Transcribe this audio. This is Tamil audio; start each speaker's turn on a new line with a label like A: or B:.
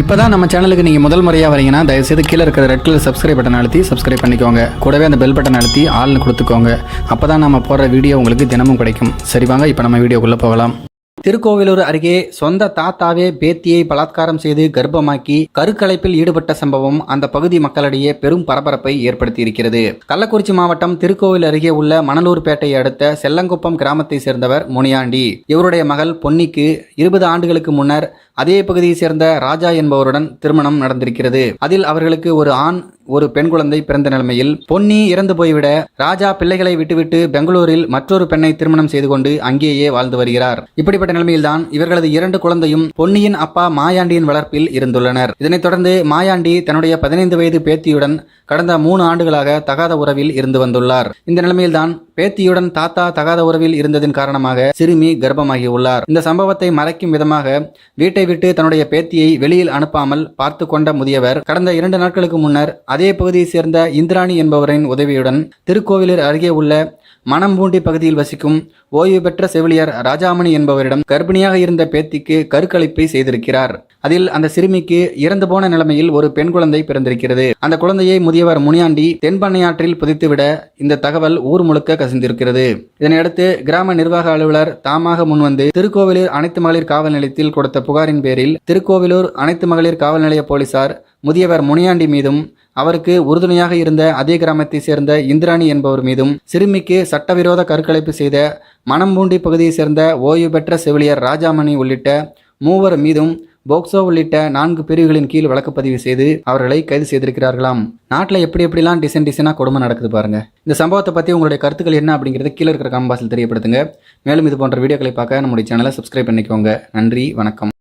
A: இப்போதான் நம்ம சேனலுக்கு நீங்கள் முதல் முறையாக வரீங்கன்னா தயவுசெய்து கீழே இருக்கிற ரெட் கலர் சப்ஸ்கிரைப் பட்டன் அழுத்தி சப்ஸ்கிரைப் பண்ணிக்கோங்க. கூடவே அந்த பெல் பட்டன் அழுத்தி ஆள்னு கொடுத்துக்கோங்க. அப்போ தான் நம்ம போடுற வீடியோ உங்களுக்கு தினமும் கிடைக்கும். சரி வாங்க இப்போ நம்ம வீடியோக்குள்ளே போகலாம். திருக்கோவிலூர் அருகே சொந்த தாத்தாவே பேத்தியை பலாத்காரம் செய்து கர்ப்பமாக்கி கருக்கலைப்பில் ஈடுபட்ட சம்பவம் அந்த பகுதி மக்களிடையே பெரும் பரபரப்பை ஏற்படுத்தி இருக்கிறது. கள்ளக்குறிச்சி மாவட்டம் திருக்கோவில் அருகே உள்ள மணலூர்பேட்டையை அடுத்த செல்லங்குப்பம் கிராமத்தை சேர்ந்தவர் முனியாண்டி. இவருடைய மகள் பொன்னிக்கு 20 ஆண்டுகளுக்கு முன்னர் அதே பகுதியை சேர்ந்த ராஜா என்பவருடன் திருமணம் நடந்திருக்கிறது. அதில் அவர்களுக்கு ஒரு ஆண் ஒரு பெண் குழந்தை பிறந்த நிலைமையில் பொன்னி இறந்து போய்விட ராஜா பிள்ளைகளை விட்டுவிட்டு பெங்களூரில் மற்றொரு பெண்ணை திருமணம் செய்து கொண்டு அங்கேயே வாழ்ந்து வருகிறார். இப்படிப்பட்ட நிலைமையில்தான் இவர்களது 2 குழந்தையும் பொன்னியின் அப்பா மாயாண்டியின் வளர்ப்பில் இருந்துள்ளனர். இதனைத் தொடர்ந்து மாயாண்டி தன்னுடைய 15 வயது பேத்தியுடன் கடந்த 3 ஆண்டுகளாக தகாத உறவில் இருந்து வந்துள்ளார். இந்த நிலைமையில்தான் பேத்தியுடன் தாத்தா தகாத உறவில் இருந்ததின் காரணமாக சிறுமி கர்ப்பமாகி உள்ளார். இந்த சம்பவத்தை மறைக்கும் விதமாக வீட்டை விட்டு தன்னுடைய பேத்தியை வெளியில் அனுப்பாமல் பார்த்து கொண்ட முதியவர் கடந்த 2 நாட்களுக்கு முன்னர் அதே பகுதியை சேர்ந்த இந்திராணி என்பவரின் உதவியுடன் திருக்கோவிலூர் அருகே உள்ள மணம்பூண்டி பகுதியில் வசிக்கும் ஓய்வு பெற்ற செவிலியர் ராஜாமணி என்பவரிடம் கர்ப்பிணியாக இருந்த பேத்திக்கு கருக்கலைப்பை செய்திருக்கிறார். அதில் அந்த சிறுமிக்கு இறந்து போன நிலைமையில் ஒரு பெண் குழந்தை பிறந்திருக்கிறது. அந்த குழந்தையை முதியவர் முனியாண்டி தென்பண்ணையாற்றில் புதைத்துவிட இந்த தகவல் ஊர் முழுக்க கசிந்திருக்கிறது. இதனையடுத்து கிராம நிர்வாக அலுவலர் தாமாக முன்வந்து திருக்கோவிலூர் அனைத்து மகளிர் காவல் நிலையத்தில் கொடுத்த புகாரின் பேரில் திருக்கோவிலூர் அனைத்து மகளிர் காவல் நிலைய போலீசார் முதியவர் முனியாண்டி மீதும் அவருக்கு உறுதுணையாக இருந்த அதே கிராமத்தை சேர்ந்த இந்திராணி என்பவர் மீதும் சிறுமிக்கு சட்டவிரோத கருக்கலைப்பு செய்த மணம்பூண்டி பகுதியை சேர்ந்த ஓய்வு பெற்ற செவிலியர் ராஜாமணி உள்ளிட்ட 3 மீதும் போக்சோ உள்ளிட்ட 4 பிரிவுகளின் கீழ் வழக்குப்பதிவு செய்து அவர்களை கைது செய்திருக்கிறார்களாம். நாட்டில் எப்படிலாம் டிசைனாக கொடுமை நடக்குது பாருங்க. இந்த சம்பவத்தை பற்றி உங்களுடைய கருத்துக்கள் என்ன அப்படிங்கிறத கீழே இருக்கிற கமெண்ட் பாக்ஸில் தெரியப்படுத்துங்க. மேலும் இது போன்ற வீடியோக்களை பார்க்க நம்முடைய சேனலை சப்ஸ்கிரைப் பண்ணிக்கோங்க. நன்றி, வணக்கம்.